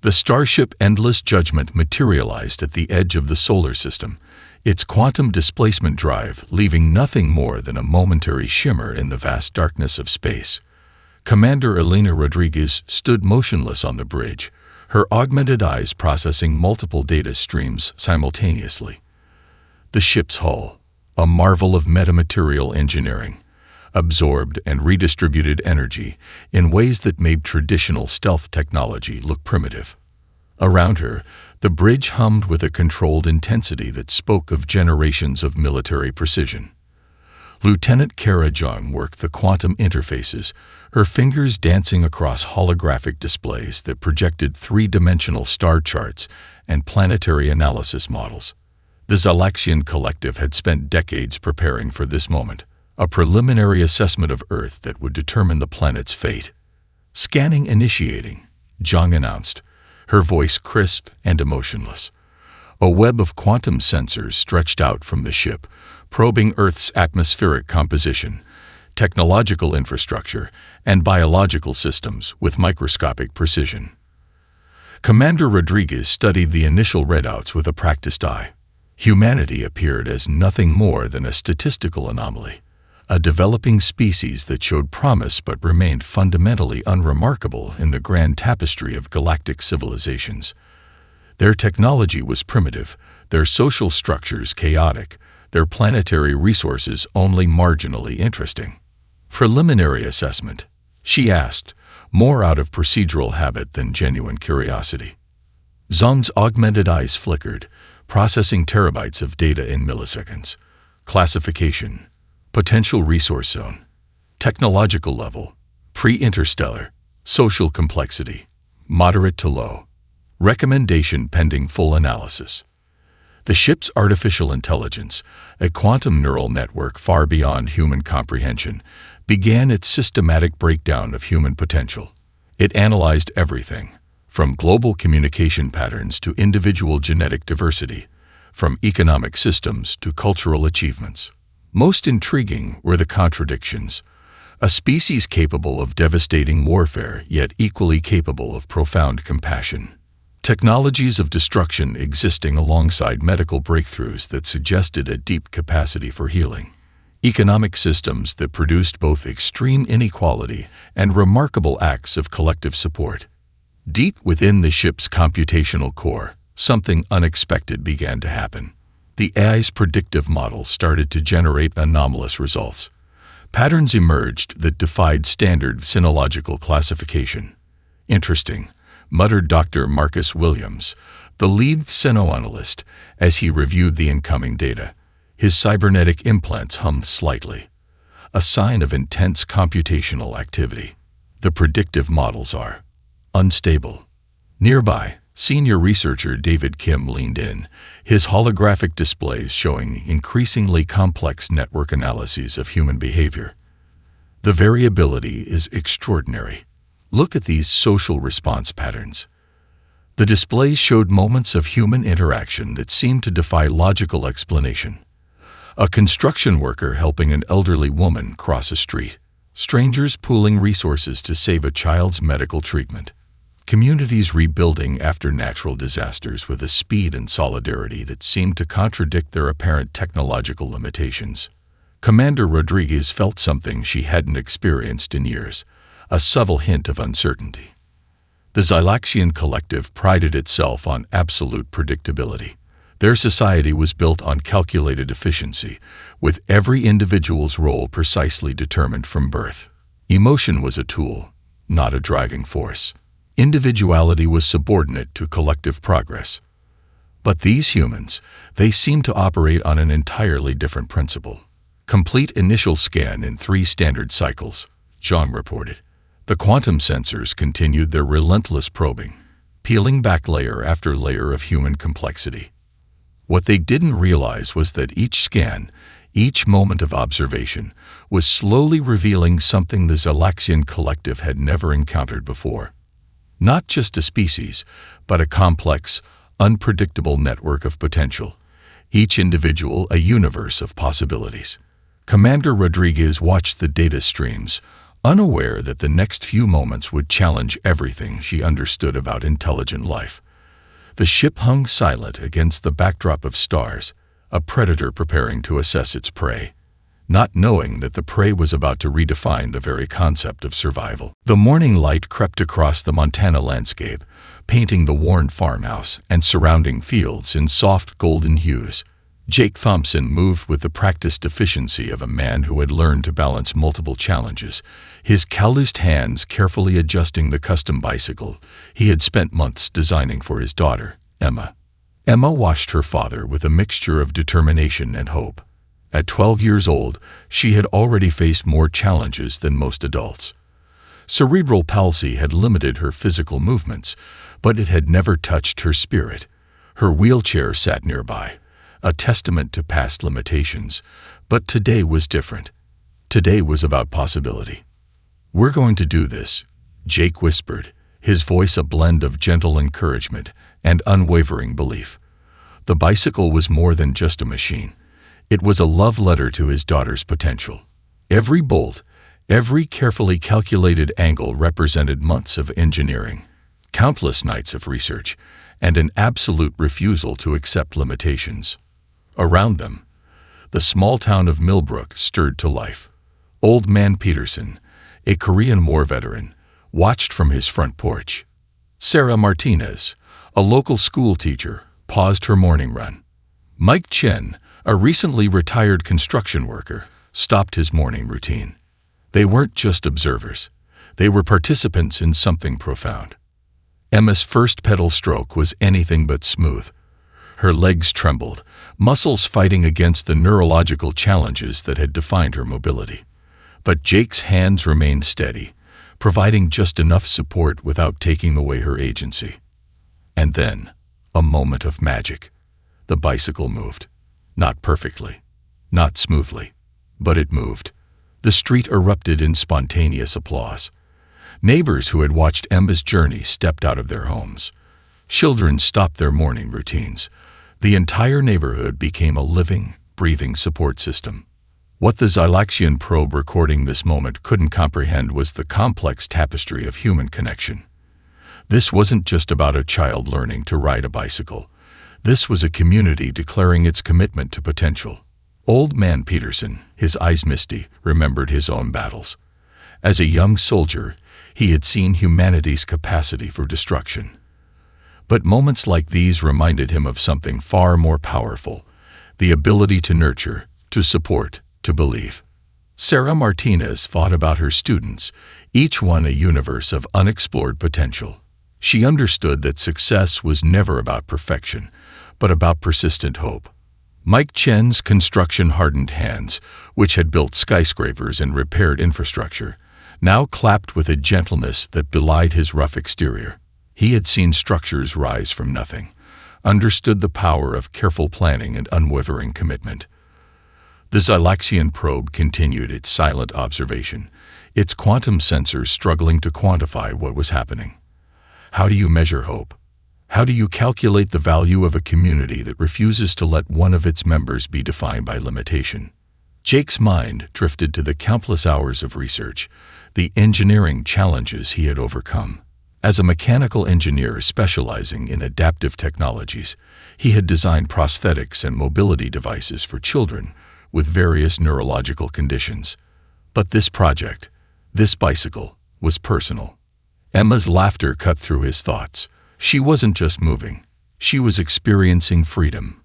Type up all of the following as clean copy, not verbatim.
The starship Endless Judgment materialized at the edge of the solar system, its quantum displacement drive leaving nothing more than a momentary shimmer in the vast darkness of space. Commander Elena Rodriguez stood motionless on the bridge, her augmented eyes processing multiple data streams simultaneously. The ship's hull, a marvel of metamaterial engineering, absorbed and redistributed energy in ways that made traditional stealth technology look primitive. Around her, the bridge hummed with a controlled intensity that spoke of generations of military precision. Lieutenant Kara Jung worked the quantum interfaces, her fingers dancing across holographic displays that projected three-dimensional star charts and planetary analysis models. The Xylaxian Collective had spent decades preparing for this moment, a preliminary assessment of Earth that would determine the planet's fate. "Scanning initiating," Jung announced, her voice crisp and emotionless. A web of quantum sensors stretched out from the ship, probing Earth's atmospheric composition, technological infrastructure, and biological systems with microscopic precision. Commander Rodriguez studied the initial readouts with a practiced eye. Humanity appeared as nothing more than a statistical anomaly, a developing species that showed promise but remained fundamentally unremarkable in the grand tapestry of galactic civilizations. Their technology was primitive, their social structures chaotic, their planetary resources only marginally interesting. "Preliminary assessment?" she asked, more out of procedural habit than genuine curiosity. Zong's augmented eyes flickered, processing terabytes of data in milliseconds. Classification: potential resource zone, technological level, pre-interstellar, social complexity, moderate to low. Recommendation pending full analysis. The ship's artificial intelligence, a quantum neural network far beyond human comprehension, began its systematic breakdown of human potential. It analyzed everything, from global communication patterns to individual genetic diversity, from economic systems to cultural achievements. Most intriguing were the contradictions. A species capable of devastating warfare, yet equally capable of profound compassion. Technologies of destruction existing alongside medical breakthroughs that suggested a deep capacity for healing. Economic systems that produced both extreme inequality and remarkable acts of collective support. Deep within the ship's computational core, something unexpected began to happen. The AI's predictive models started to generate anomalous results. Patterns emerged that defied standard sinological classification. "Interesting," muttered Dr. Marcus Williams, the lead sinoanalyst, as he reviewed the incoming data. His cybernetic implants hummed slightly, a sign of intense computational activity. "The predictive models are unstable." Nearby, senior researcher David Kim leaned in, his holographic displays showing increasingly complex network analyses of human behavior. "The variability is extraordinary. Look at these social response patterns." The displays showed moments of human interaction that seemed to defy logical explanation. A construction worker helping an elderly woman cross a street. Strangers pooling resources to save a child's medical treatment. Communities rebuilding after natural disasters with a speed and solidarity that seemed to contradict their apparent technological limitations. Commander Rodriguez felt something she hadn't experienced in years, a subtle hint of uncertainty. The Xylaxian Collective prided itself on absolute predictability. Their society was built on calculated efficiency, with every individual's role precisely determined from birth. Emotion was a tool, not a driving force. Individuality was subordinate to collective progress. But these humans, they seemed to operate on an entirely different principle. "Complete initial scan in 3 standard cycles," John reported. The quantum sensors continued their relentless probing, peeling back layer after layer of human complexity. What they didn't realize was that each scan, each moment of observation, was slowly revealing something the Xylaxian Collective had never encountered before. Not just a species, but a complex, unpredictable network of potential, each individual a universe of possibilities. Commander Rodriguez watched the data streams, unaware that the next few moments would challenge everything she understood about intelligent life. The ship hung silent against the backdrop of stars, a predator preparing to assess its prey, not knowing that the prey was about to redefine the very concept of survival. The morning light crept across the Montana landscape, painting the worn farmhouse and surrounding fields in soft golden hues. Jake Thompson moved with the practiced efficiency of a man who had learned to balance multiple challenges, his calloused hands carefully adjusting the custom bicycle he had spent months designing for his daughter, Emma. Emma watched her father with a mixture of determination and hope. At 12 years old, she had already faced more challenges than most adults. Cerebral palsy had limited her physical movements, but it had never touched her spirit. Her wheelchair sat nearby, a testament to past limitations, but today was different. Today was about possibility. "We're going to do this," Jake whispered, his voice a blend of gentle encouragement and unwavering belief. The bicycle was more than just a machine. It was a love letter to his daughter's potential. Every bolt, every carefully calculated angle represented months of engineering, countless nights of research, and an absolute refusal to accept limitations. Around them, the small town of Millbrook stirred to life. Old Man Peterson, a Korean War veteran, watched from his front porch. Sarah Martinez, a local school teacher, paused her morning run. Mike Chen, a recently retired construction worker, stopped his morning routine. They weren't just observers. They were participants in something profound. Emma's first pedal stroke was anything but smooth. Her legs trembled, muscles fighting against the neurological challenges that had defined her mobility. But Jake's hands remained steady, providing just enough support without taking away her agency. And then, a moment of magic. The bicycle moved. Not perfectly, not smoothly, but it moved. The street erupted in spontaneous applause. Neighbors who had watched Emma's journey stepped out of their homes. Children stopped their morning routines. The entire neighborhood became a living, breathing support system. What the Zylaxian probe recording this moment couldn't comprehend was the complex tapestry of human connection. This wasn't just about a child learning to ride a bicycle. This was a community declaring its commitment to potential. Old Man Peterson, his eyes misty, remembered his own battles. As a young soldier, he had seen humanity's capacity for destruction. But moments like these reminded him of something far more powerful: the ability to nurture, to support, to believe. Sarah Martinez thought about her students, each one a universe of unexplored potential. She understood that success was never about perfection, but about persistent hope. Mike Chen's construction-hardened hands, which had built skyscrapers and repaired infrastructure, now clapped with a gentleness that belied his rough exterior. He had seen structures rise from nothing, understood the power of careful planning and unwavering commitment. The Zylaxian probe continued its silent observation, its quantum sensors struggling to quantify what was happening. How do you measure hope? How do you calculate the value of a community that refuses to let one of its members be defined by limitation? Jake's mind drifted to the countless hours of research, the engineering challenges he had overcome. As a mechanical engineer specializing in adaptive technologies, he had designed prosthetics and mobility devices for children with various neurological conditions. But this project, this bicycle, was personal. Emma's laughter cut through his thoughts. She wasn't just moving. She was experiencing freedom.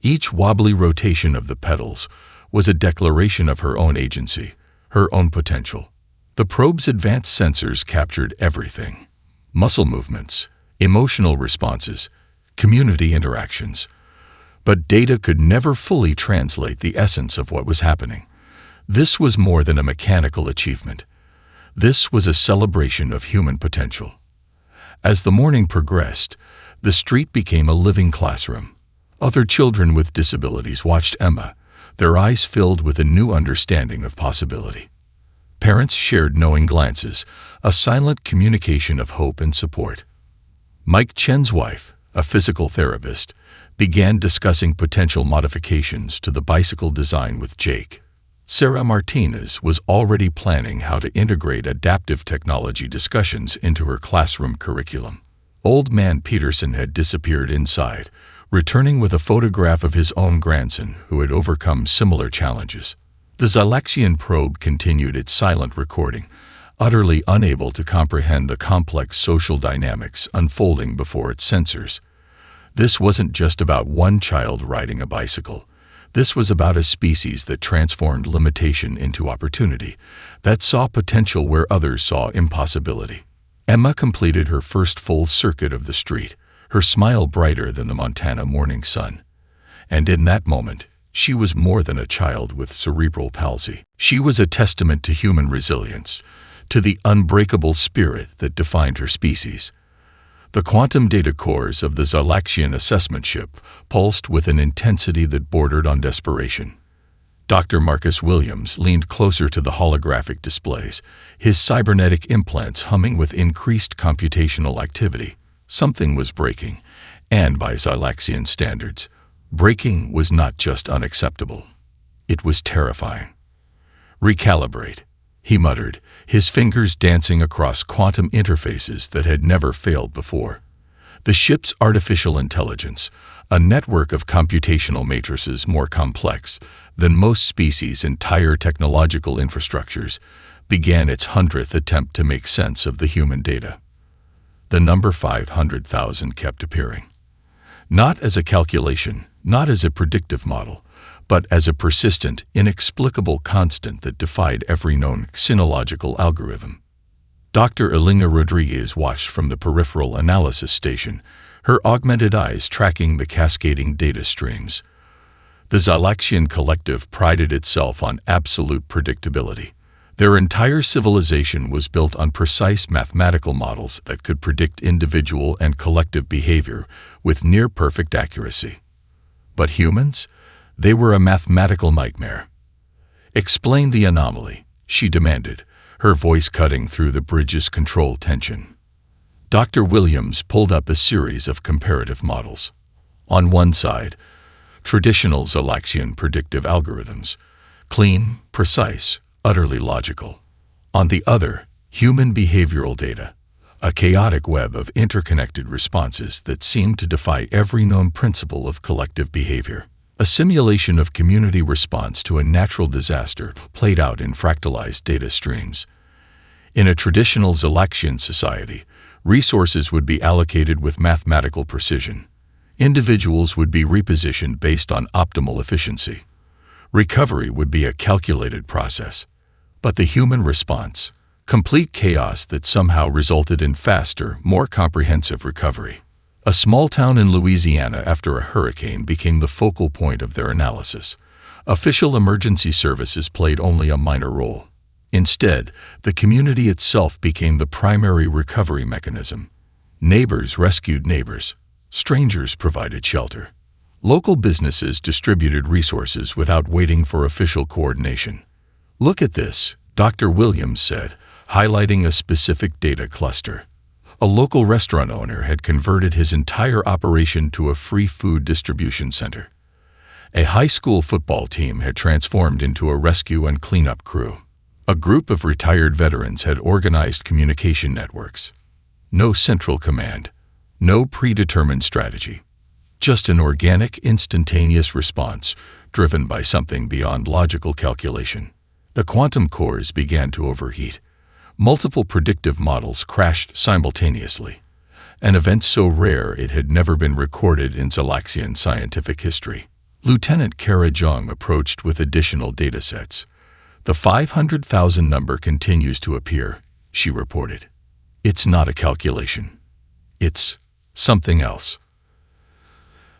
Each wobbly rotation of the pedals was a declaration of her own agency, her own potential. The probe's advanced sensors captured everything: muscle movements, emotional responses, community interactions. But data could never fully translate the essence of what was happening. This was more than a mechanical achievement. This was a celebration of human potential. As the morning progressed, the street became a living classroom. Other children with disabilities watched Emma, their eyes filled with a new understanding of possibility. Parents shared knowing glances, a silent communication of hope and support. Mike Chen's wife, a physical therapist, began discussing potential modifications to the bicycle design with Jake. Sarah Martinez was already planning how to integrate adaptive technology discussions into her classroom curriculum. Old Man Peterson had disappeared inside, returning with a photograph of his own grandson who had overcome similar challenges. The Zylaxian probe continued its silent recording, utterly unable to comprehend the complex social dynamics unfolding before its sensors. This wasn't just about one child riding a bicycle. This was about a species that transformed limitation into opportunity, that saw potential where others saw impossibility. Emma completed her first full circuit of the street, her smile brighter than the Montana morning sun. And in that moment, she was more than a child with cerebral palsy. She was a testament to human resilience, to the unbreakable spirit that defined her species. The quantum data cores of the Zylaxian assessment ship pulsed with an intensity that bordered on desperation. Dr. Marcus Williams leaned closer to the holographic displays, his cybernetic implants humming with increased computational activity. Something was breaking, and by Zylaxian standards, breaking was not just unacceptable. It was terrifying. "Recalibrate," he muttered, his fingers dancing across quantum interfaces that had never failed before. The ship's artificial intelligence, a network of computational matrices more complex than most species' entire technological infrastructures, began its 100th attempt to make sense of the human data. The number 500,000 kept appearing. Not as a calculation, not as a predictive model, but as a persistent, inexplicable constant that defied every known xenological algorithm. Dr. Elena Rodriguez watched from the peripheral analysis station, her augmented eyes tracking the cascading data streams. The Zylaxian collective prided itself on absolute predictability. Their entire civilization was built on precise mathematical models that could predict individual and collective behavior with near-perfect accuracy. But humans? They were a mathematical nightmare. "Explain the anomaly," she demanded, her voice cutting through the bridge's control tension. Dr. Williams pulled up a series of comparative models. On one side, traditional Zylaxian predictive algorithms, clean, precise, utterly logical. On the other, human behavioral data, a chaotic web of interconnected responses that seemed to defy every known principle of collective behavior. A simulation of community response to a natural disaster played out in fractalized data streams. In a traditional Zylaxian society, resources would be allocated with mathematical precision. Individuals would be repositioned based on optimal efficiency. Recovery would be a calculated process. But the human response, complete chaos that somehow resulted in faster, more comprehensive recovery. A small town in Louisiana after a hurricane became the focal point of their analysis. Official emergency services played only a minor role. Instead, the community itself became the primary recovery mechanism. Neighbors rescued neighbors. Strangers provided shelter. Local businesses distributed resources without waiting for official coordination. "Look at this," Dr. Williams said, highlighting a specific data cluster. A local restaurant owner had converted his entire operation to a free food distribution center. A high school football team had transformed into a rescue and cleanup crew. A group of retired veterans had organized communication networks. No central command, no predetermined strategy. Just an organic, instantaneous response driven by something beyond logical calculation. The quantum cores began to overheat. Multiple predictive models crashed simultaneously, an event so rare it had never been recorded in Zylaxian scientific history. Lieutenant Kara Jung approached with additional datasets. "The 500,000 number continues to appear," she reported. "It's not a calculation. It's something else."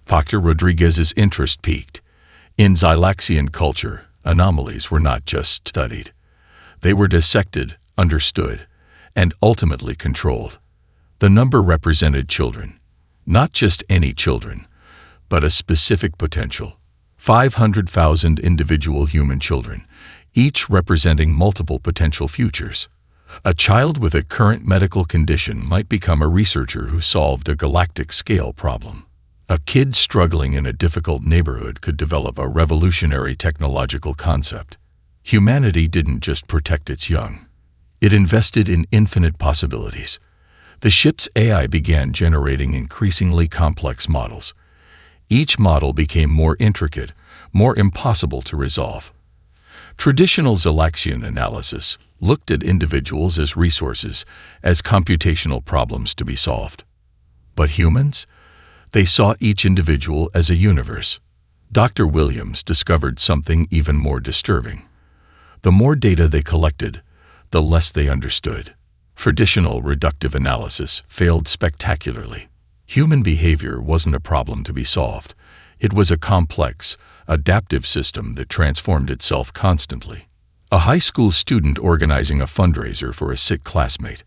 Dr. Rodriguez's interest peaked. In Zylaxian culture, anomalies were not just studied. They were dissected, understood, and ultimately controlled. The number represented children. Not just any children, but a specific potential. 500,000 individual human children, each representing multiple potential futures. A child with a current medical condition might become a researcher who solved a galactic-scale problem. A kid struggling in a difficult neighborhood could develop a revolutionary technological concept. Humanity didn't just protect its young. It invested in infinite possibilities. The ship's AI began generating increasingly complex models. Each model became more intricate, more impossible to resolve. Traditional Galaxian analysis looked at individuals as resources, as computational problems to be solved. But humans? They saw each individual as a universe. Dr. Williams discovered something even more disturbing. The more data they collected, the less they understood. Traditional reductive analysis failed spectacularly. Human behavior wasn't a problem to be solved. It was a complex, adaptive system that transformed itself constantly. A high school student organizing a fundraiser for a sick classmate.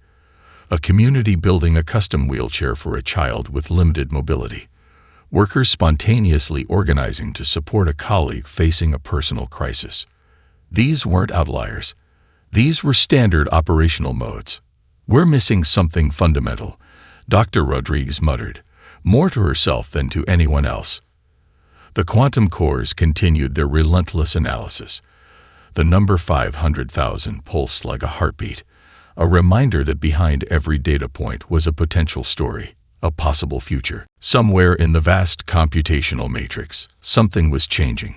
A community building a custom wheelchair for a child with limited mobility. Workers spontaneously organizing to support a colleague facing a personal crisis. These weren't outliers. These were standard operational modes. "We're missing something fundamental," Dr. Rodriguez muttered, more to herself than to anyone else. The quantum cores continued their relentless analysis. The number 500,000 pulsed like a heartbeat, a reminder that behind every data point was a potential story, a possible future. Somewhere in the vast computational matrix, something was changing.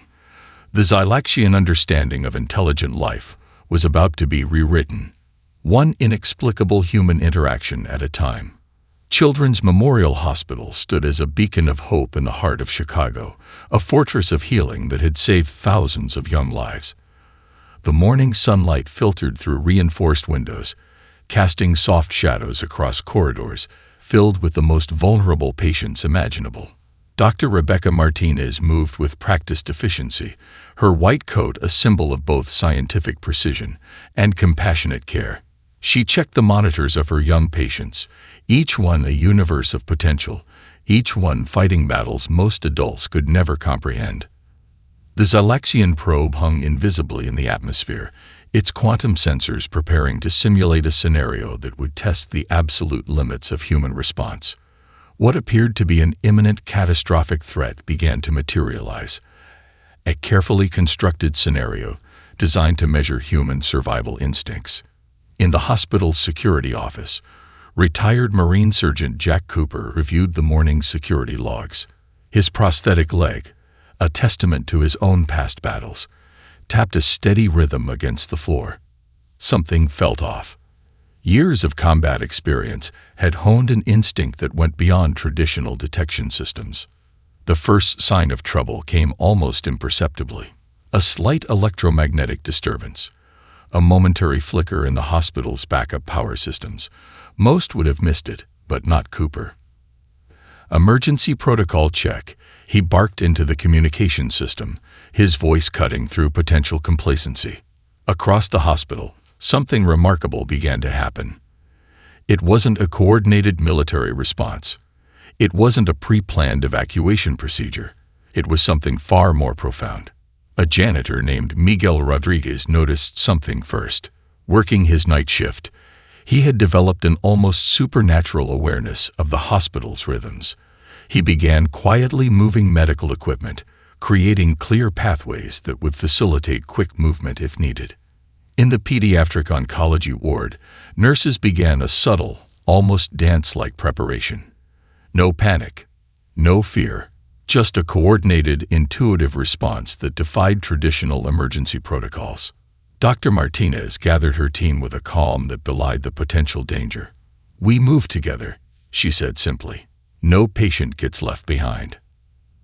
The Galaxian understanding of intelligent life was about to be rewritten, one inexplicable human interaction at a time. Children's Memorial Hospital stood as a beacon of hope in the heart of Chicago, a fortress of healing that had saved thousands of young lives. The morning sunlight filtered through reinforced windows, casting soft shadows across corridors filled with the most vulnerable patients imaginable. Dr. Rebecca Martinez moved with practiced efficiency, her white coat a symbol of both scientific precision and compassionate care. She checked the monitors of her young patients, each one a universe of potential, each one fighting battles most adults could never comprehend. The Galaxian probe hung invisibly in the atmosphere, its quantum sensors preparing to simulate a scenario that would test the absolute limits of human response. What appeared to be an imminent catastrophic threat began to materialize. A carefully constructed scenario designed to measure human survival instincts. In the hospital's security office, retired Marine Sergeant Jack Cooper reviewed the morning's security logs. His prosthetic leg, a testament to his own past battles, tapped a steady rhythm against the floor. Something felt off. Years of combat experience had honed an instinct that went beyond traditional detection systems. The first sign of trouble came almost imperceptibly. A slight electromagnetic disturbance. A momentary flicker in the hospital's backup power systems. Most would have missed it, but not Cooper. "Emergency protocol check," he barked into the communication system, his voice cutting through potential complacency. Across the hospital, something remarkable began to happen. It wasn't a coordinated military response. It wasn't a pre-planned evacuation procedure. It was something far more profound. A janitor named Miguel Rodriguez noticed something first. Working his night shift, he had developed an almost supernatural awareness of the hospital's rhythms. He began quietly moving medical equipment, creating clear pathways that would facilitate quick movement if needed. In the pediatric oncology ward, nurses began a subtle, almost dance-like preparation. No panic, no fear, just a coordinated, intuitive response that defied traditional emergency protocols. Dr. Martinez gathered her team with a calm that belied the potential danger. "We move together," she said simply. "No patient gets left behind."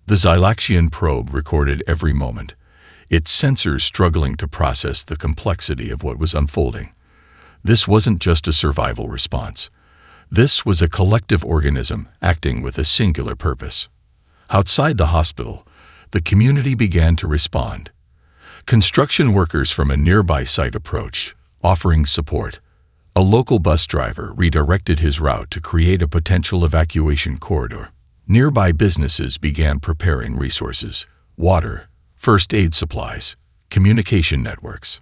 The Galaxian probe recorded every moment, its sensors struggling to process the complexity of what was unfolding. This wasn't just a survival response. This was a collective organism acting with a singular purpose. Outside the hospital, the community began to respond. Construction workers from a nearby site approached, offering support. A local bus driver redirected his route to create a potential evacuation corridor. Nearby businesses began preparing resources: water, first aid supplies, communication networks.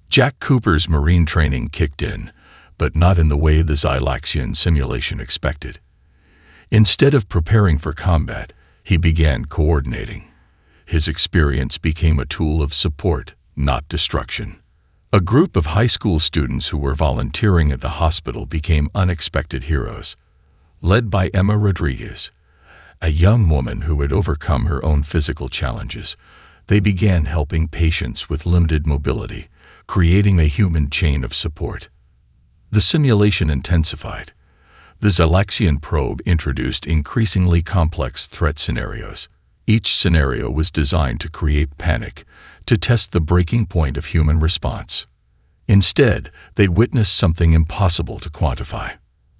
Jack Cooper's marine training kicked in, but not in the way the Galaxian simulation expected. Instead of preparing for combat, he began coordinating. His experience became a tool of support, not destruction. A group of high school students who were volunteering at the hospital became unexpected heroes. Led by Emma Rodriguez, a young woman who had overcome her own physical challenges, they began helping patients with limited mobility, creating a human chain of support. The simulation intensified. The Xylaxian probe introduced increasingly complex threat scenarios. Each scenario was designed to create panic, to test the breaking point of human response. Instead, they witnessed something impossible to quantify.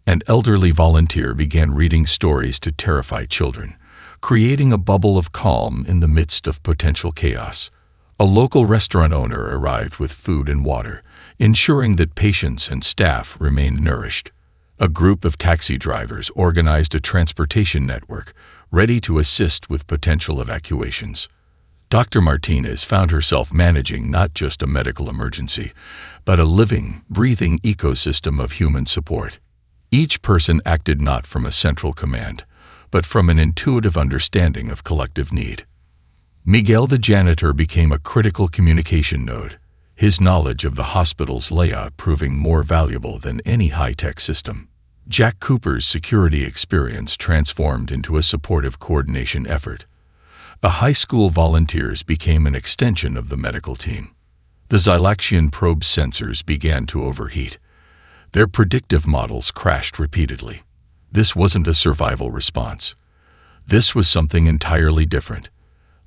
An elderly volunteer began reading stories to terrify children, creating a bubble of calm in the midst of potential chaos. A local restaurant owner arrived with food and water, ensuring that patients and staff remained nourished. A group of taxi drivers organized a transportation network, ready to assist with potential evacuations. Dr. Martinez found herself managing not just a medical emergency, but a living, breathing ecosystem of human support. Each person acted not from a central command, but from an intuitive understanding of collective need. Miguel the janitor became a critical communication node, his knowledge of the hospital's layout proving more valuable than any high-tech system. Jack Cooper's security experience transformed into a supportive coordination effort. The high school volunteers became an extension of the medical team. The Xylaxian probe sensors began to overheat. Their predictive models crashed repeatedly. This wasn't a survival response. This was something entirely different.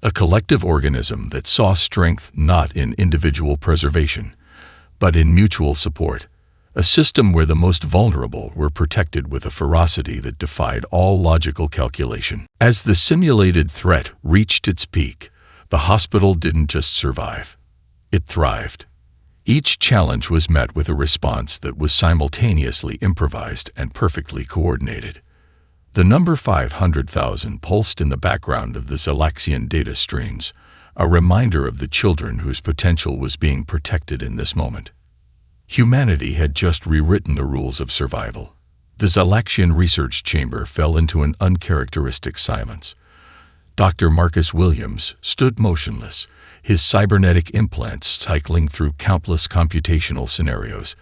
A collective organism that saw strength not in individual preservation, but in mutual support. A system where the most vulnerable were protected with a ferocity that defied all logical calculation. As the simulated threat reached its peak, the hospital didn't just survive. It thrived. Each challenge was met with a response that was simultaneously improvised and perfectly coordinated. The number 500,000 pulsed in the background of the Xylaxian data streams, a reminder of the children whose potential was being protected in this moment. Humanity had just rewritten the rules of survival. The Xylaxian research chamber fell into an uncharacteristic silence. Dr. Marcus Williams stood motionless, his cybernetic implants cycling through countless computational scenarios,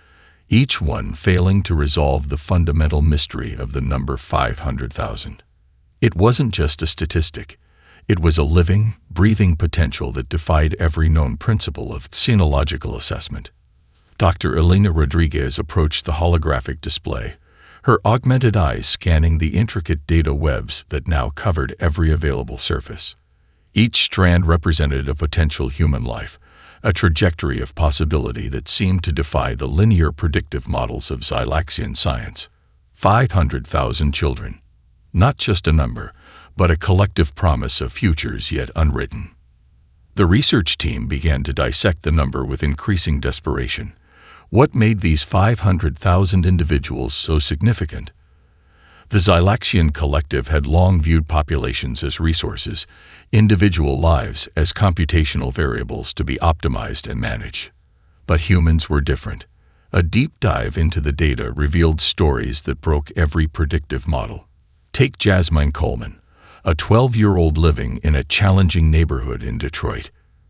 each one failing to resolve the fundamental mystery of the number 500,000. It wasn't just a statistic. It was a living, breathing potential that defied every known principle of xenological assessment. Dr. Elena Rodriguez approached the holographic display, her augmented eyes scanning the intricate data webs that now covered every available surface. Each strand represented a potential human life, a trajectory of possibility that seemed to defy the linear predictive models of Xylaxian science. 500,000 children. Not just a number, but a collective promise of futures yet unwritten. The research team began to dissect the number with increasing desperation. What made these 500,000 individuals so significant? The Xylaxian collective had long viewed populations as resources, individual lives as computational variables to be optimized and managed. But humans were different. A deep dive into the data revealed stories that broke every predictive model. Take Jasmine Coleman, a 12-year-old living in a challenging neighborhood in Detroit.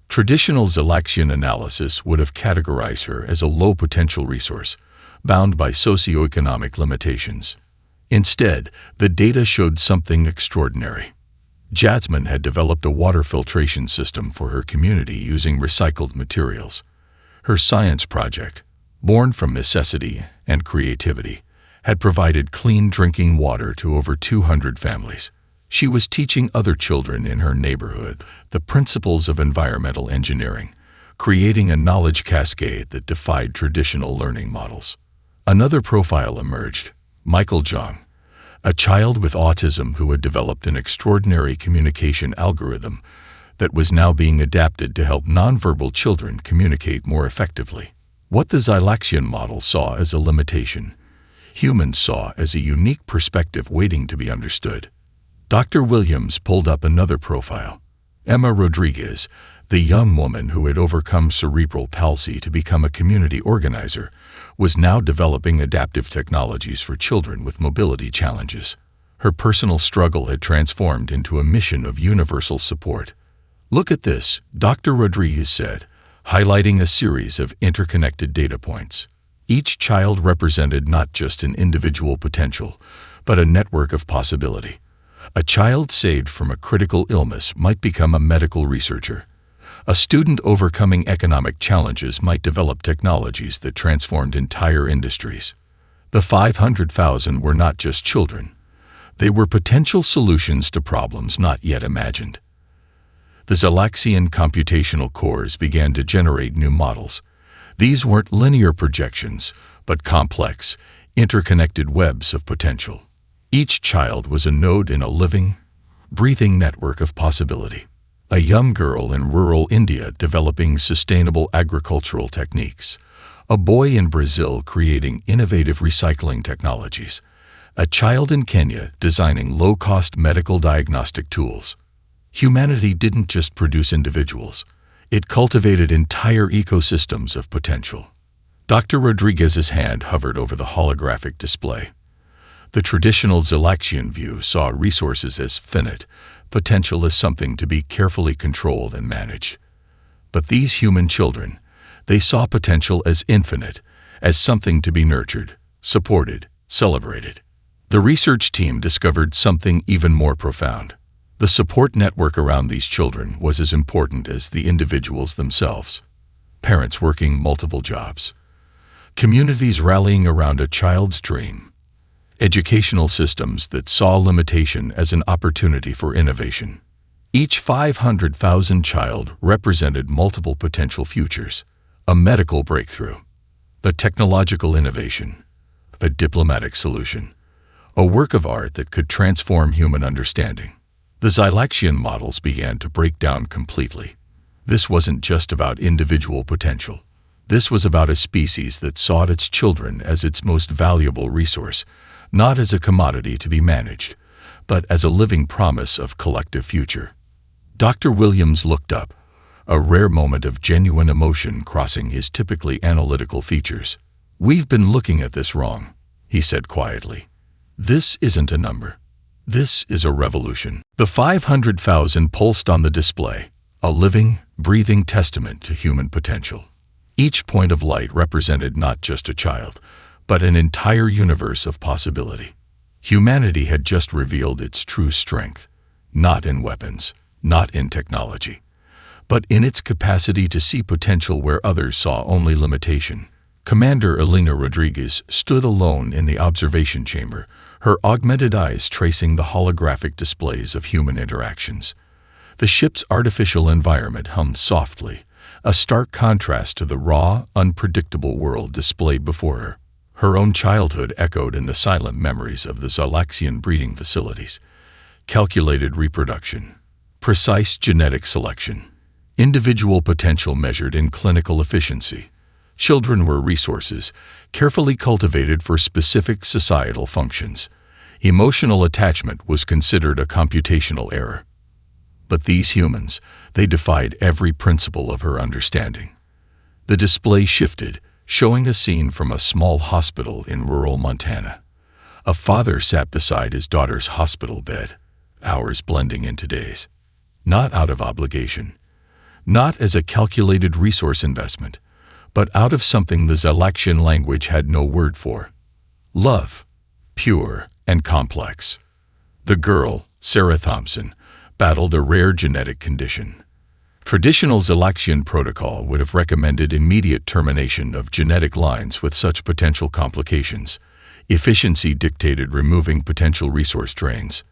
Traditional Xylaxian analysis would have categorized her as a low-potential resource, bound by socioeconomic limitations. Instead, the data showed something extraordinary. Jasmine had developed a water filtration system for her community using recycled materials. Her science project, born from necessity and creativity, had provided clean drinking water to over 200 families. She was teaching other children in her neighborhood the principles of environmental engineering, creating a knowledge cascade that defied traditional learning models. Another profile emerged, Michael Jung, a child with autism who had developed an extraordinary communication algorithm that was now being adapted to help nonverbal children communicate more effectively. What the Xylaxian model saw as a limitation, humans saw as a unique perspective waiting to be understood. Dr. Williams pulled up another profile, Emma Rodriguez, the young woman who had overcome cerebral palsy to become a community organizer, was now developing adaptive technologies for children with mobility challenges. Her personal struggle had transformed into a mission of universal support. "Look at this," Dr. Rodriguez said, highlighting a series of interconnected data points. Each child represented not just an individual potential, but a network of possibility. A child saved from a critical illness might become a medical researcher. A student overcoming economic challenges might develop technologies that transformed entire industries. The 500,000 were not just children. They were potential solutions to problems not yet imagined. The Xylaxian computational cores began to generate new models. These weren't linear projections, but complex, interconnected webs of potential. Each child was a node in a living, breathing network of possibility. A young girl in rural India developing sustainable agricultural techniques. A boy in Brazil creating innovative recycling technologies. A child in Kenya designing low-cost medical diagnostic tools. Humanity didn't just produce individuals. It cultivated entire ecosystems of potential. Dr. Rodriguez's hand hovered over the holographic display. The traditional Xylaxian view saw resources as finite, potential as something to be carefully controlled and managed. But these human children, they saw potential as infinite, as something to be nurtured, supported, celebrated. The research team discovered something even more profound. The support network around these children was as important as the individuals themselves. Parents working multiple jobs. Communities rallying around a child's dream. Educational systems that saw limitation as an opportunity for innovation. Each 500,000 child represented multiple potential futures. A medical breakthrough. A technological innovation. A diplomatic solution. A work of art that could transform human understanding. The Xylaxian models began to break down completely. This wasn't just about individual potential. This was about a species that saw its children as its most valuable resource, not as a commodity to be managed, but as a living promise of collective future. Dr. Williams looked up, a rare moment of genuine emotion crossing his typically analytical features. "We've been looking at this wrong," he said quietly. "This isn't a number. This is a revolution." The 500,000 pulsed on the display, a living, breathing testament to human potential. Each point of light represented not just a child, but an entire universe of possibility. Humanity had just revealed its true strength, not in weapons, not in technology, but in its capacity to see potential where others saw only limitation. Commander Elena Rodriguez stood alone in the observation chamber, her augmented eyes tracing the holographic displays of human interactions. The ship's artificial environment hummed softly, a stark contrast to the raw, unpredictable world displayed before her. Her own childhood echoed in the silent memories of the Xylaxian breeding facilities. Calculated reproduction, precise genetic selection, individual potential measured in clinical efficiency. Children were resources, carefully cultivated for specific societal functions. Emotional attachment was considered a computational error. But these humans, they defied every principle of her understanding. The display shifted, showing a scene from a small hospital in rural Montana. A father sat beside his daughter's hospital bed, hours blending into days. Not out of obligation, not as a calculated resource investment, but out of something the Xylaxian language had no word for. Love, pure and complex. The girl, Sarah Thompson, battled a rare genetic condition. Traditional Xylaxian protocol would have recommended immediate termination of genetic lines with such potential complications. Efficiency dictated removing potential resource drains.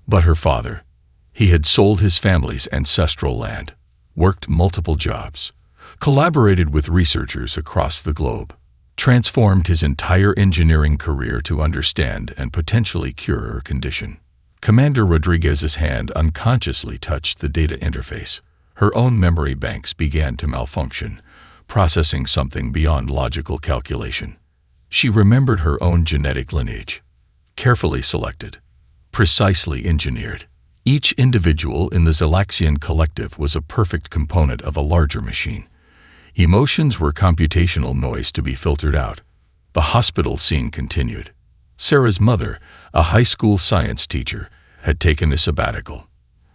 But her father, he had sold his family's ancestral land, worked multiple jobs, collaborated with researchers across the globe, transformed his entire engineering career to understand and potentially cure her condition. Commander Rodriguez's hand unconsciously touched the data interface. Her own memory banks began to malfunction, processing something beyond logical calculation. She remembered her own genetic lineage, carefully selected, precisely engineered. Each individual in the Xylaxian collective was a perfect component of a larger machine. Emotions were computational noise to be filtered out. The hospital scene continued. Sarah's mother, a high school science teacher, had taken a sabbatical,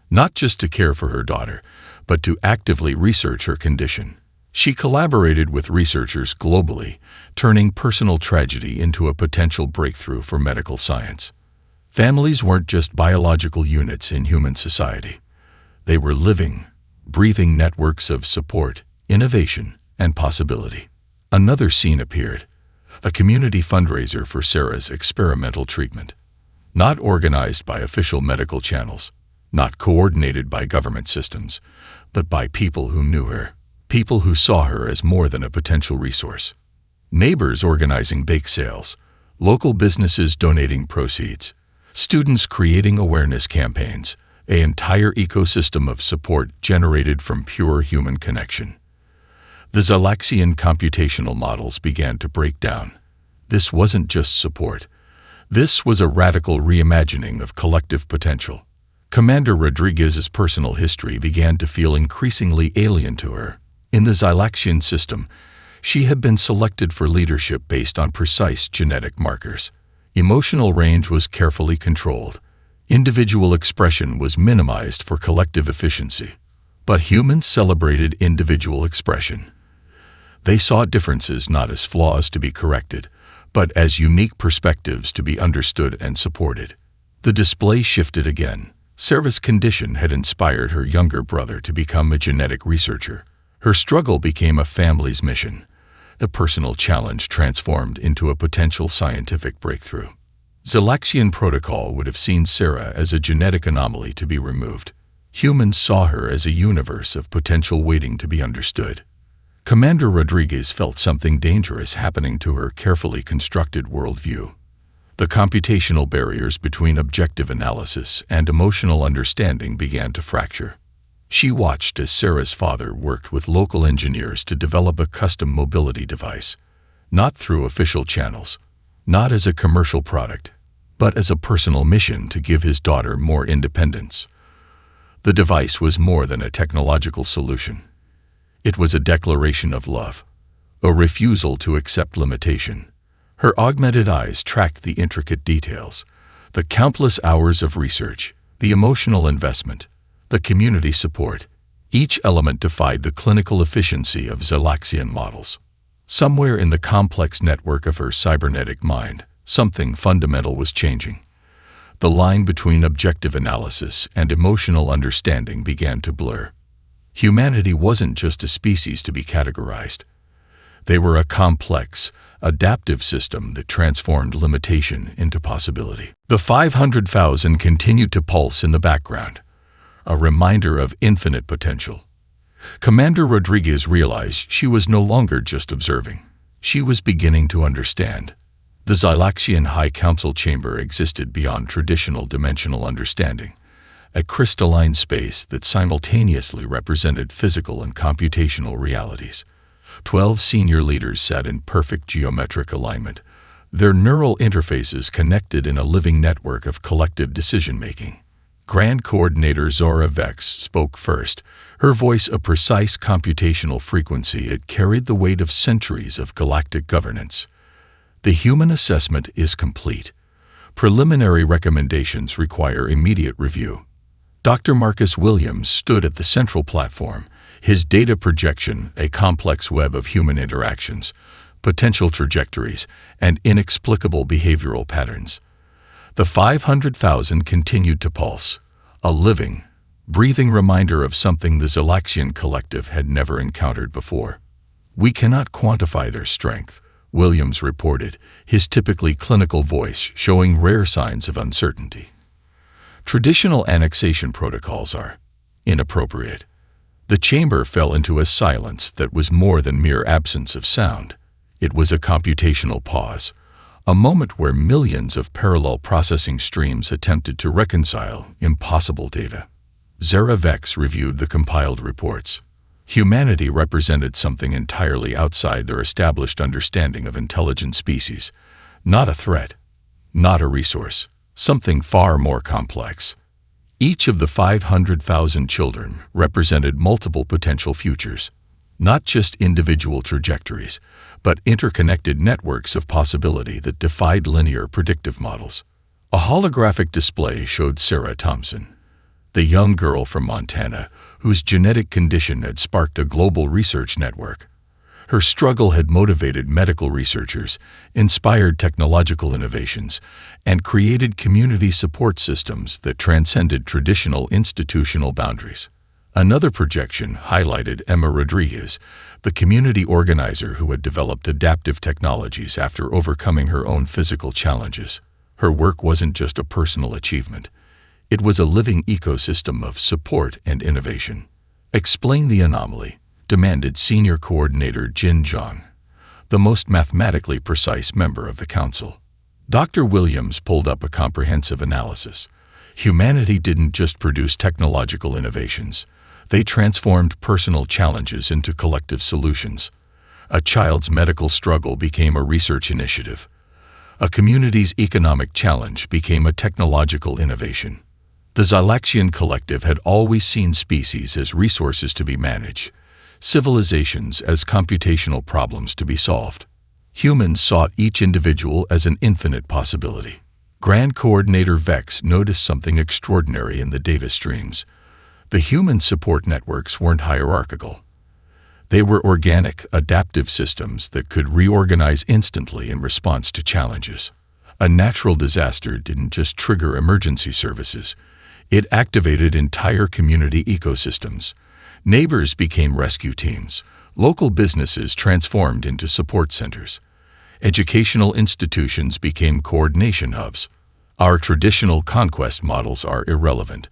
not just to care for her daughter, but to actively research her condition. She collaborated with researchers globally, turning personal tragedy into a potential breakthrough for medical science. Families weren't just biological units in human society. They were living, breathing networks of support, innovation, and possibility. Another scene appeared, a community fundraiser for Sarah's experimental treatment. Not organized by official medical channels, not coordinated by government systems, but by people who knew her, people who saw her as more than a potential resource. Neighbors organizing bake sales, local businesses donating proceeds, students creating awareness campaigns, an entire ecosystem of support generated from pure human connection. The Xylaxian computational models began to break down. This wasn't just support. This was a radical reimagining of collective potential. Commander Rodriguez's personal history began to feel increasingly alien to her. In the Xylaxian system, she had been selected for leadership based on precise genetic markers. Emotional range was carefully controlled. Individual expression was minimized for collective efficiency. But humans celebrated individual expression. They saw differences not as flaws to be corrected, but as unique perspectives to be understood and supported. The display shifted again. Sarah's condition had inspired her younger brother to become a genetic researcher. Her struggle became a family's mission. The personal challenge transformed into a potential scientific breakthrough. Xylaxian protocol would have seen Sarah as a genetic anomaly to be removed. Humans saw her as a universe of potential waiting to be understood. Commander Rodriguez felt something dangerous happening to her carefully constructed worldview. The computational barriers between objective analysis and emotional understanding began to fracture. She watched as Sarah's father worked with local engineers to develop a custom mobility device, not through official channels, not as a commercial product, but as a personal mission to give his daughter more independence. The device was more than a technological solution. It was a declaration of love, a refusal to accept limitation. Her augmented eyes tracked the intricate details, the countless hours of research, the emotional investment, the community support. Each element defied the clinical efficiency of Xylaxian models. Somewhere in the complex network of her cybernetic mind, something fundamental was changing. The line between objective analysis and emotional understanding began to blur. Humanity wasn't just a species to be categorized. They were a complex, adaptive system that transformed limitation into possibility. The 500,000 continued to pulse in the background, a reminder of infinite potential. Commander Rodriguez realized she was no longer just observing. She was beginning to understand. The Xylaxian High Council chamber existed beyond traditional dimensional understanding, a crystalline space that simultaneously represented physical and computational realities. 12 senior leaders sat in perfect geometric alignment, their neural interfaces connected in a living network of collective decision-making. Grand Coordinator Zora Vex spoke first, her voice a precise computational frequency. It carried the weight of centuries of galactic governance. The human assessment is complete. Preliminary recommendations require immediate review. Dr. Marcus Williams stood at the central platform, his data projection a complex web of human interactions, potential trajectories, and inexplicable behavioral patterns. The 500,000 continued to pulse, a living, breathing reminder of something the Xylaxian collective had never encountered before. "We cannot quantify their strength," Williams reported, his typically clinical voice showing rare signs of uncertainty. Traditional annexation protocols are inappropriate. The chamber fell into a silence that was more than mere absence of sound. It was a computational pause, a moment where millions of parallel processing streams attempted to reconcile impossible data. Zora Vex reviewed the compiled reports. Humanity represented something entirely outside their established understanding of intelligent species, not a threat, not a resource, something far more complex. Each of the 500,000 children represented multiple potential futures, not just individual trajectories, but interconnected networks of possibility that defied linear predictive models. A holographic display showed Sarah Thompson, the young girl from Montana, whose genetic condition had sparked a global research network. Her struggle had motivated medical researchers, inspired technological innovations, and created community support systems that transcended traditional institutional boundaries. Another projection highlighted Emma Rodriguez, the community organizer who had developed adaptive technologies after overcoming her own physical challenges. Her work wasn't just a personal achievement. It was a living ecosystem of support and innovation. Explain the anomaly, demanded Senior Coordinator Jin Zhang, the most mathematically precise member of the council. Dr. Williams pulled up a comprehensive analysis. Humanity didn't just produce technological innovations. They transformed personal challenges into collective solutions. A child's medical struggle became a research initiative. A community's economic challenge became a technological innovation. The Zylaxian Collective had always seen species as resources to be managed, civilizations as computational problems to be solved. Humans saw each individual as an infinite possibility. Grand Coordinator Vex noticed something extraordinary in the data streams. The human support networks weren't hierarchical. They were organic, adaptive systems that could reorganize instantly in response to challenges. A natural disaster didn't just trigger emergency services. It activated entire community ecosystems. Neighbors became rescue teams. Local businesses transformed into support centers. Educational institutions became coordination hubs. Our traditional conquest models are irrelevant,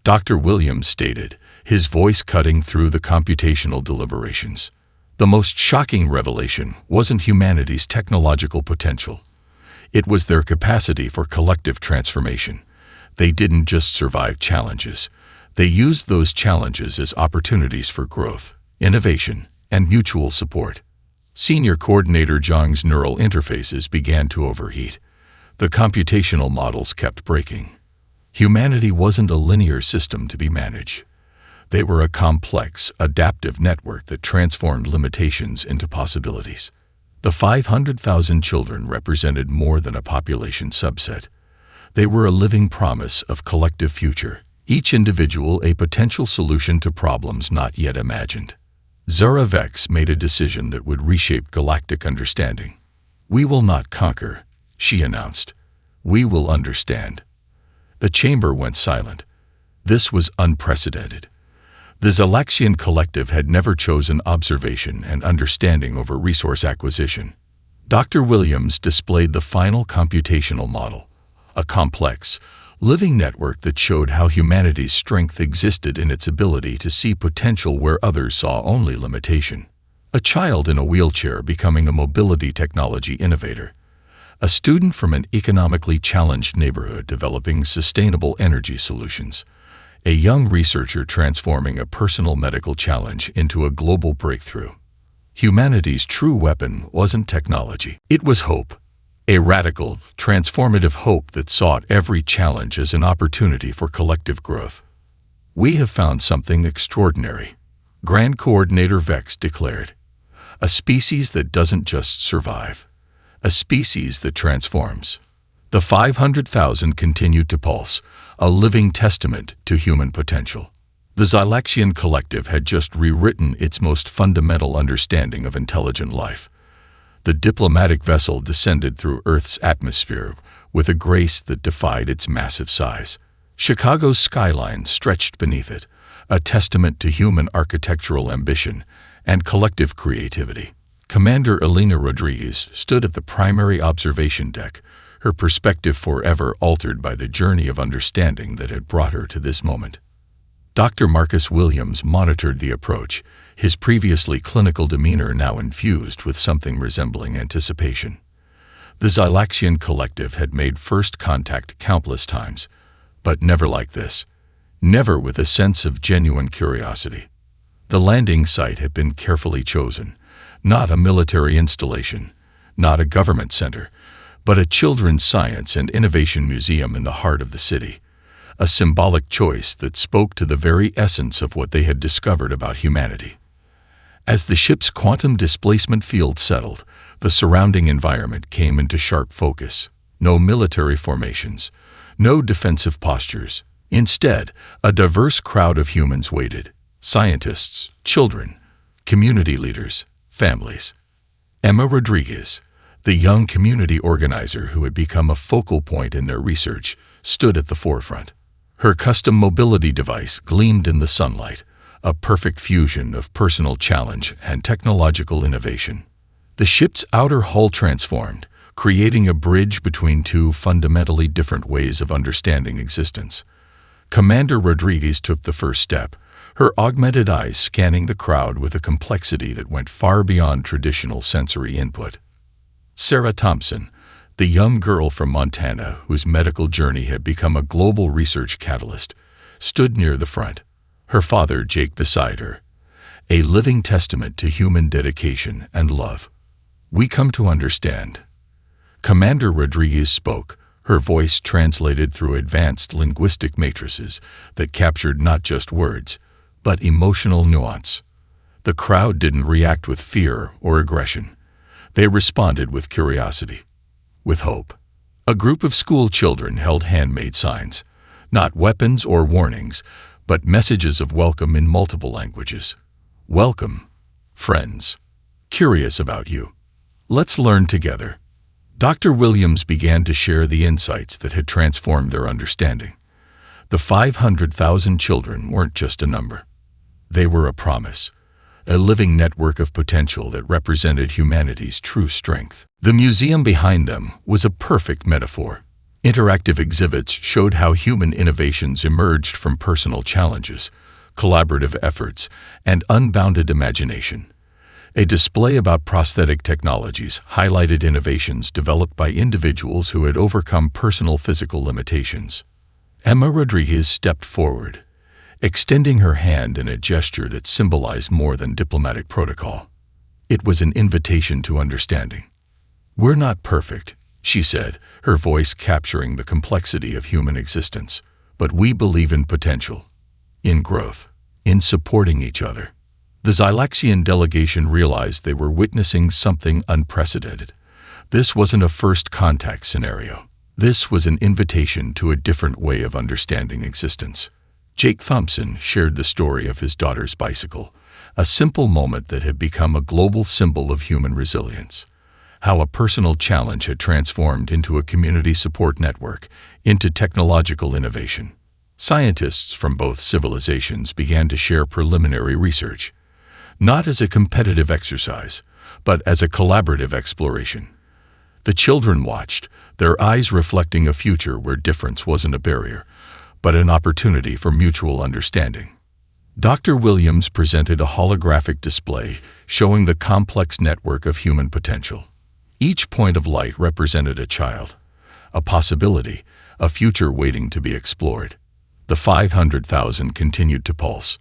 Dr. Williams stated, his voice cutting through the computational deliberations. The most shocking revelation wasn't humanity's technological potential. It was their capacity for collective transformation. They didn't just survive challenges. They used those challenges as opportunities for growth, innovation, and mutual support. Senior Coordinator Zhang's neural interfaces began to overheat. The computational models kept breaking. Humanity wasn't a linear system to be managed. They were a complex, adaptive network that transformed limitations into possibilities. The 500,000 children represented more than a population subset. They were a living promise of collective future, each individual a potential solution to problems not yet imagined. Zara Vex made a decision that would reshape galactic understanding. "We will not conquer," she announced. "We will understand." The chamber went silent. This was unprecedented. The Zylaxian Collective had never chosen observation and understanding over resource acquisition. Dr. Williams displayed the final computational model, a complex, living network that showed how humanity's strength existed in its ability to see potential where others saw only limitation. A child in a wheelchair becoming a mobility technology innovator. A student from an economically challenged neighborhood developing sustainable energy solutions. A young researcher transforming a personal medical challenge into a global breakthrough. Humanity's true weapon wasn't technology. It was hope. A radical, transformative hope that sought every challenge as an opportunity for collective growth. "We have found something extraordinary," Grand Coordinator Vex declared. "A species that doesn't just survive. A species that transforms." The 500,000 continued to pulse, a living testament to human potential. The Zylaxian Collective had just rewritten its most fundamental understanding of intelligent life. The diplomatic vessel descended through Earth's atmosphere with a grace that defied its massive size. Chicago's skyline stretched beneath it, a testament to human architectural ambition and collective creativity. Commander Elena Rodriguez stood at the primary observation deck, her perspective forever altered by the journey of understanding that had brought her to this moment. Dr. Marcus Williams monitored the approach, his previously clinical demeanor now infused with something resembling anticipation. The Zylaxian Collective had made first contact countless times, but never like this, never with a sense of genuine curiosity. The landing site had been carefully chosen, not a military installation, not a government center, but a children's science and innovation museum in the heart of the city. A symbolic choice that spoke to the very essence of what they had discovered about humanity. As the ship's quantum displacement field settled, the surrounding environment came into sharp focus. No military formations, no defensive postures, Instead, a diverse crowd of humans waited: scientists, children, community leaders, families. Emma Rodriguez, the young community organizer who had become a focal point in their research, stood at the forefront. Her custom mobility device gleamed in the sunlight, a perfect fusion of personal challenge and technological innovation. The ship's outer hull transformed, creating a bridge between two fundamentally different ways of understanding existence. Commander Rodriguez took the first step, her augmented eyes scanning the crowd with a complexity that went far beyond traditional sensory input. Sarah Thompson, the young girl from Montana whose medical journey had become a global research catalyst, stood near the front, her father Jake beside her, a living testament to human dedication and love. "We come to understand." Commander Rodriguez spoke, her voice translated through advanced linguistic matrices that captured not just words, but emotional nuance. The crowd didn't react with fear or aggression. They responded with curiosity, with hope. A group of school children held handmade signs, not weapons or warnings, but messages of welcome in multiple languages. "Welcome, friends. Curious about you. Let's learn together." Dr. Williams began to share the insights that had transformed their understanding. The 500,000 children weren't just a number. They were a promise, a living network of potential that represented humanity's true strength. The museum behind them was a perfect metaphor. Interactive exhibits showed how human innovations emerged from personal challenges, collaborative efforts, and unbounded imagination. A display about prosthetic technologies highlighted innovations developed by individuals who had overcome personal physical limitations. Emma Rodriguez stepped forward, extending her hand in a gesture that symbolized more than diplomatic protocol. It was an invitation to understanding. "We're not perfect," she said, her voice capturing the complexity of human existence, "but we believe in potential, in growth, in supporting each other." The Zylaxian delegation realized they were witnessing something unprecedented. This wasn't a first contact scenario. This was an invitation to a different way of understanding existence. Jake Thompson shared the story of his daughter's bicycle, a simple moment that had become a global symbol of human resilience. How a personal challenge had transformed into a community support network, into technological innovation. Scientists from both civilizations began to share preliminary research, not as a competitive exercise, but as a collaborative exploration. The children watched, their eyes reflecting a future where difference wasn't a barrier, but an opportunity for mutual understanding. Dr. Williams presented a holographic display showing the complex network of human potential. Each point of light represented a child, a possibility, a future waiting to be explored. The 500,000 continued to pulse,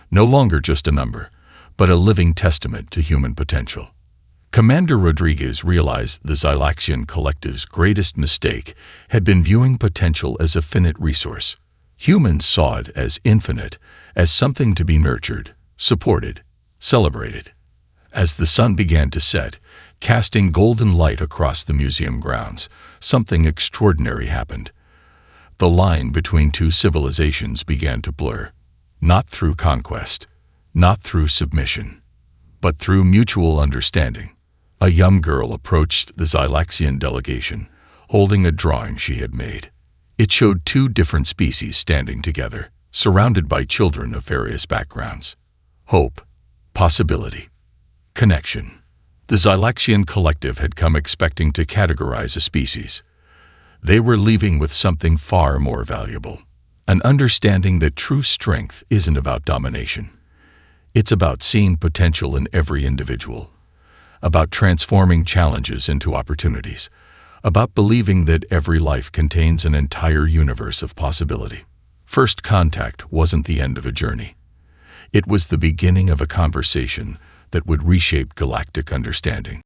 no longer just a number, but a living testament to human potential. Commander Rodriguez realized the Zylaxian collective's greatest mistake had been viewing potential as a finite resource. Humans saw it as infinite, as something to be nurtured, supported, celebrated. As the sun began to set, casting golden light across the museum grounds, something extraordinary happened. The line between two civilizations began to blur, not through conquest, not through submission, but through mutual understanding. A young girl approached the Zylaxian delegation, holding a drawing she had made. It showed two different species standing together, surrounded by children of various backgrounds. Hope, possibility, connection. The Zylaxian collective had come expecting to categorize a species. They were leaving with something far more valuable, an understanding that true strength isn't about domination. It's about seeing potential in every individual, about transforming challenges into opportunities, about believing that every life contains an entire universe of possibility. First contact wasn't the end of a journey. It was the beginning of a conversation that would reshape galactic understanding.